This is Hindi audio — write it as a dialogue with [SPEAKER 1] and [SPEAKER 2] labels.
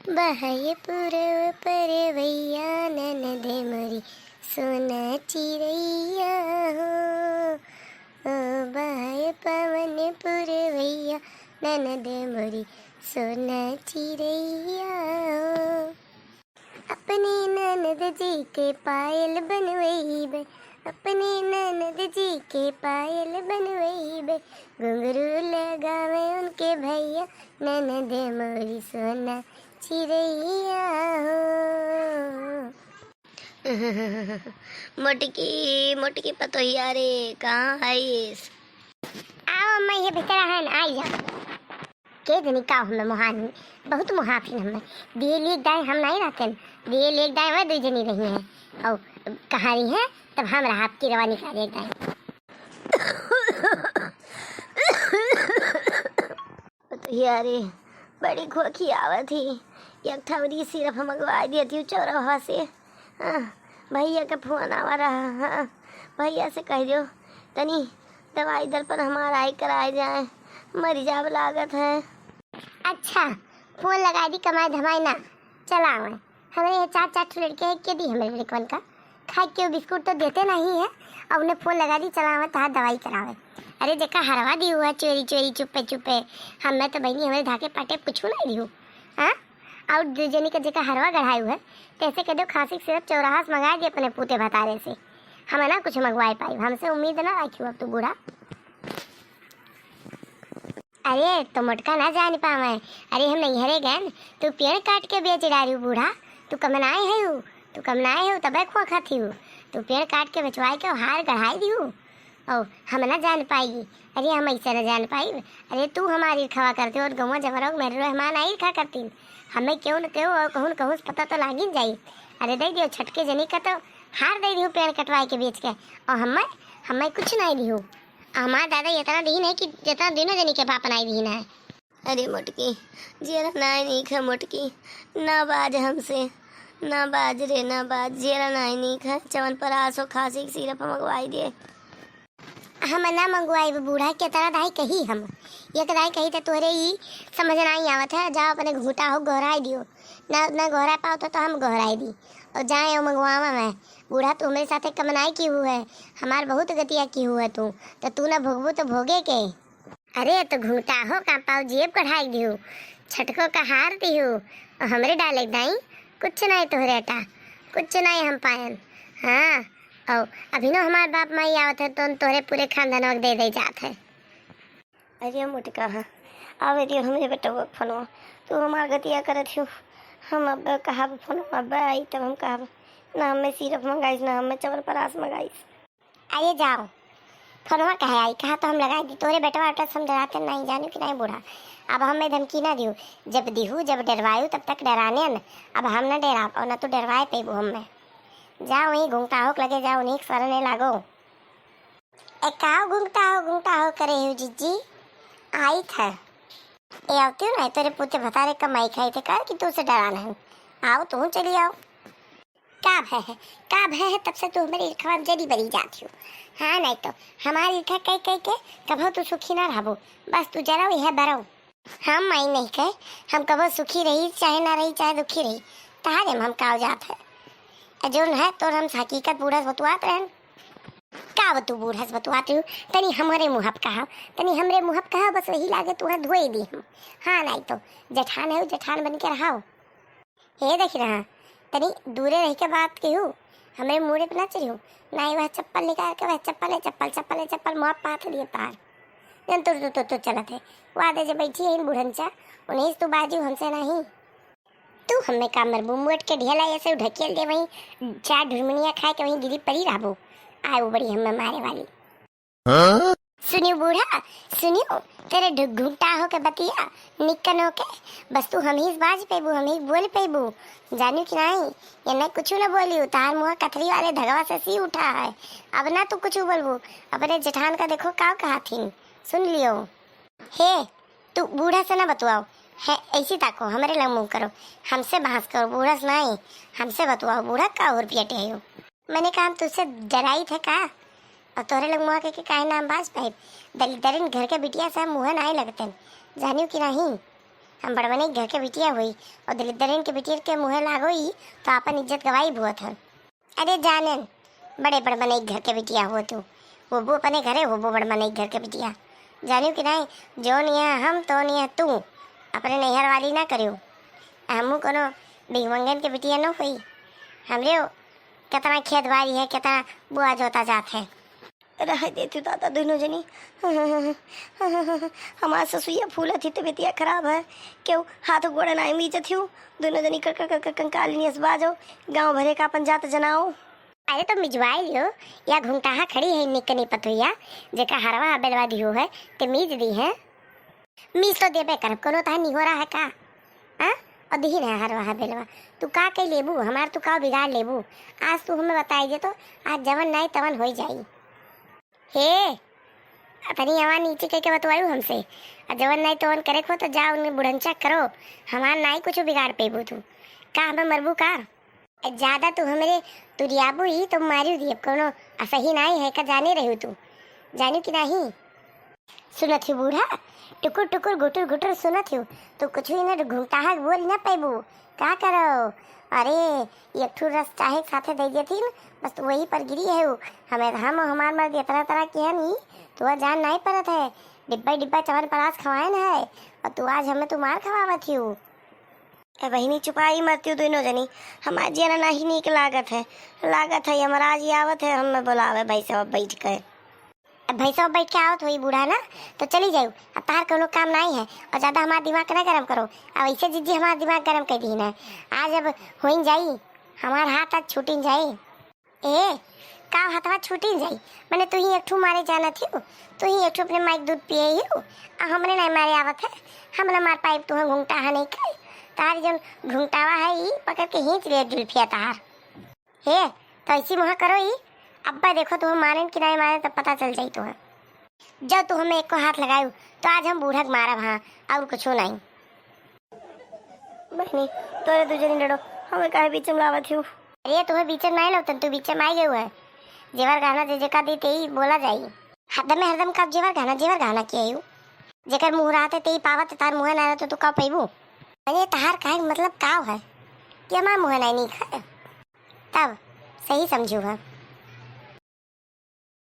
[SPEAKER 1] बहाय पूरब परवैया ननद मोरी सोना चिड़ैया हो। बहाय पवन पुरवैया ननद मोरी सोना चिड़ैया हो। अपने ननद जी के पायल बनवैबे, अपने ननद जी के पायल बनवैबे, घुंघरू लगावे उनके भैया ननद मोरी सोना चिड़ैया हो। मोटकी मोटकी पतोहिया रे, कहाँ आईस? आओ मैं ये भीतर हन आई जा के जनी का हमें मोहानी बहुत मुहाफिन हमें दिए लेक दाए हम नहीं रहते दिए लेक दाए वह दो जनी रही हैं और कहानी है तब हम राहत की रवानी का लेक दाए। पतोहिया रे बड़ी खोखी आवत थी, एक ठवरी सिर्फ मंगवा दी थी चौराहा से। भैया का फोन आवा रहा। हाँ भैया से कह दो तनी दवाई दर पर हमारा आई कराए जाए, मरी जाब लागत है। अच्छा फोन लगा दी कमाई धमाई ना चला मैं हमारे ये चार चार लड़के के दी हमारे लड़कन का खाए के बिस्कुट तो देते नहीं है और उन्हें फोन लगा दी चलावे तहा दवाई करावे। अरे देखा हरवा दी हुआ चोरी चोरी चुपे चुपे हमें तो बहनी हमारे धाके पाटे कुछ नहीं दी हूँ। हाँ और दूजनी का जेका हरवा गढ़ाई हुआ है तैसे कह दो खांसी सिर्फ चौराहा से मंगा दिए अपने पूते भतारे से, हमें ना कुछ मंगवाए पाई, हमसे उम्मीद ना रखी अब तो बूढ़ा। अरे तो मोटका ना जान पावे, अरे हम नहीं हरे गए तू पेड़ काट के बेच डारी बूढ़ा, तू कमनाए है हूँ तू कमनाए हो तब खुआ खाती हूँ, तू पेड़ काट के बेचवाए के हार गढ़ाई दी हूँ और हम ना जान पाएगी। अरे हम ऐसे ना जान पाई, अरे तू हमारी खवा करती और गवा जमरा मेरे रहमान आई खा करती हमें क्यों न क्यों और कहूँ कहूँ पता तो लागी जाई। अरे दे दियो छटके जनी का तो हार दे दी पेड़ कटवाए के बेच के और हमें कुछ नहीं दी हूँ। हमारा दादा इतना दीन है कि जितना दिनों जनी के पापा नहीं दीन है। अरे मोटकी जेरा नहीं खा मोटकी ना बाज हमसे ना बाज रे ना बाज जेरा नहीं खा चवन पर आसो खांसी सिरप मंगवाई दे। हम ना मंगवाई बूढ़ा के तरह दाई कही हम एक दाई कही तो तोरे ही समझ नहीं आवत है। जाओ अपने घूटा हो गहराई दियो ना गहरा पाओ तो हम गहराई दी और जाए मंगवावा मैं। बूढ़ा तू मेरे साथ कमनाई की हुआ है, हमार बहुत गतिया की हुआ तू ना भोगबू तो भोगे के। अरे तो घूटा हो का पाओ जेब कढ़ाई दी हो छटको का हार दी हो और हमरे डाले दाई कुछ नहीं तोहरे अटा कुछ नहीं हम पायन। हाँ और अभी नो हमारे बाप माई आवत है तो तोहरे पूरे खानदान दे जात है। अरे मोटका हाँ आवे दियो हमरे बेटा फोनवा तू हमार गतिया करत हो, हम अब कहा फोन अब आई तब हम कहा ना हमें सिरप मंगाइस ना हमें चवल परास मंगाइस। अरे जाओ फोनवा कहे आई कहा तो हम लगाई दी तोरे बेटवा बेटा समझाते नहीं जाने कि नहीं बूढ़ा। अब हमें धमकी ना दियो, जब दिहू जब डरवायू तब तक डराने न, अब हम ना डरा और ना तो डरवाए पेबू हमें। जाओ वहीं घूमता हो लगे जाओ नहीं सरने लागो। घूमता हो करे हो जीजी आई था ए आवती हो ना तेरे पूते भतारे कमाई खाई थे कर कि तू से डराना है। आओ तू चली आओ का भय है तब से तू मेरी ईर्खा जरी बरी जाती हो। हाँ नहीं तो हमारी ईर्खा कह कह के कभो तू सुखी ना रहो, बस तू जरा यह बरो हम माई नहीं कहे हम कभो सुखी रही चाहे ना रही चाहे दुखी रही तारे हम काव जात है जो है तो हम हकीकत बूढ़स बतुआत रहन का बतू बूढ़स बतुआती हूँ तनी हमारे मुहब कहा बस वही लागे तुम्हें धोई दी हम। हाँ नहीं तो जठान है जठान बन के रहा हे देख रहा तनी दूरे रह के बात की हूँ हमें मुड़े पे ना चली हूँ नहीं वह चप्पल निकाल के वह चप्पल मुँह पाथ लिए पार जन तो चलत है वादे जब बैठी है बूढ़नचा उन्हें तू बाजू हमसे नहीं तू हमें का मरबू मुट के ढेला ऐसे ढकेल दे वहीं चार ढुरमनिया खाए के वहीं गिरी पड़ी रहबो आए वो बड़ी हमें मारे वाली। हाँ? सुनियो बूढ़ा सुनियो तेरे घुंटा हो के बतिया निकन हो के बस तू हम ही बाज पेबू हम ही बोल पेबू जानियो कि नहीं ये नहीं कुछ ना बोली तार मुँह कथरी वाले धगवा से सी उठा है अब ना तू कुछ बोलबू अपने जेठान का देखो का कहा थी सुन लियो। हे तू बूढ़ा से ना बतुआओ है ऐसी ताको हमारे लग मुँह करो हमसे बहस करो बूढ़ा से नहीं हमसे बतुआओ बूढ़ा का और पियटे हो। मैंने कहा तुझसे डराई थे का और तोरे लग मुँह के काहे नाम बाज पाइप दरिन घर के बिटिया से मुँह नहीं लगते जानियो कि नहीं हम बड़बने घर के बिटिया हुई और दलिद्दरीन के बिटिया के मुँह लागो ही तो अपन इज्जत गवाई बुआ था। अरे जानन बड़े बड़बने घर के बिटिया हो तू, वो बो अपने घरे हो बो बड़बने घर के बिटिया, जानियो कि नहीं जो नहीं हम तो नहीं तू अपने नैहर वाली ना करियो। हमू कोनो भिगमंगन के बिटिया न हुई, हमरे कितना खेत बाड़ी है, कितना बुआ जोता जात है। रह देती दादा दोनों जनी हमारा ससुइया फूला थी तबियतिया खराब है, क्यों हाथ गोड़ा नाई मीच थी दोनों जनी कर कर कर कंकाली बाजो गाँव भरे का अपन जात जनाओ। अरे तो मिजवाई लियो या घुंगटाहा खड़ी है निकनी पतुया जेका हरवा बेलवा दियो है ते मीज दी है, मीज तो देबे कर कोनो ता नहीं हो रहा है का। हाँ और दी है हरवा बेलवा तू का कह लेबू हमार तू का बिगाड़ लेबू। आज तू हमें बताई दे तो आज जवन नहीं तवन हो जाई। हे तनी हवा नीचे कह के बतवायू हमसे, और जवन नहीं तवन करे को तो जा उन्हें बुढ़ंचा करो, हमार नहीं कुछ बिगाड़ पेबू तू का हमें मरबू का। ज्यादा तू हमारे तुरियाबू ही तो मारियो दिए कोनो सही नहीं है का जाने रही तू, जानी कि नहीं। सुनत ही बूढ़ा टुकुर टुकुर गुटुर गुटुर सुनत ही तो कुछ ही ना घूमता बोल ना पेबू का करो। अरे एक ठू रस चाहे साथे दे देती न बस तो वही पर गिरी है वो हमें हम हमार मर्द तरह तरह की है नहीं तो वह जान नहीं परत है, डिब्बा डिब्बा चवन परास खवाए न है और तू आज हमें तू मार खवावत ही हूँ। बहनी चुपाई मरती हूँ दोनों जनी, हमार जिया नहीं नीक लागत है हमारा जी आवत है हमें बोलावे भाई साहब बैठ कर। भाई साहब बैठ के आवत हुई बूढ़ा ना तो चली जाऊ, अब तार कोनो काम नहीं है और ज़्यादा हमारा दिमाग ना गर्म करो। अब ऐसे जीजी हमारा दिमाग गर्म कर दी ना आज अब हो जाई हमार हाथ आज छूटी जाई। ए का हाथवा छूटी जाई मैंने तू ही एक ठू मारे जाना थी, तू ही एक ठू अपने माइक दूध पिए ही हमने नहीं मारे आवत है, हमने मार पाइप तू घूंगटा है नहीं कर तार जो घूंगटावा है ही पकड़ के खींच लिया जुल्फिया तार। हे तो ऐसी मुँह करो ही अब्बा देखो तू हम मारे कि नहीं मारे तब पता चल जाई तुम्हें। जब तू हमें एक को हाथ लगायू तो आज हम बूढ़ा मारा वहाँ और कुछ नहीं। बहनी तोरे तुझे नहीं लड़ो हमें काहे बीच में लावत हूँ। अरे तुम्हें बीच में नहीं लगता तू बीच में आई गई है, जेवर गहना जे का दी ते ही बोला जाई हरदम कब जेवर गहना किया हूँ जेकर मुँह रहते ते ही पावत तार मुँह ना रहते तो कब पैबू। अरे तहार काहे मतलब काव है कि हमार मुँह नहीं खाए तब सही समझू है।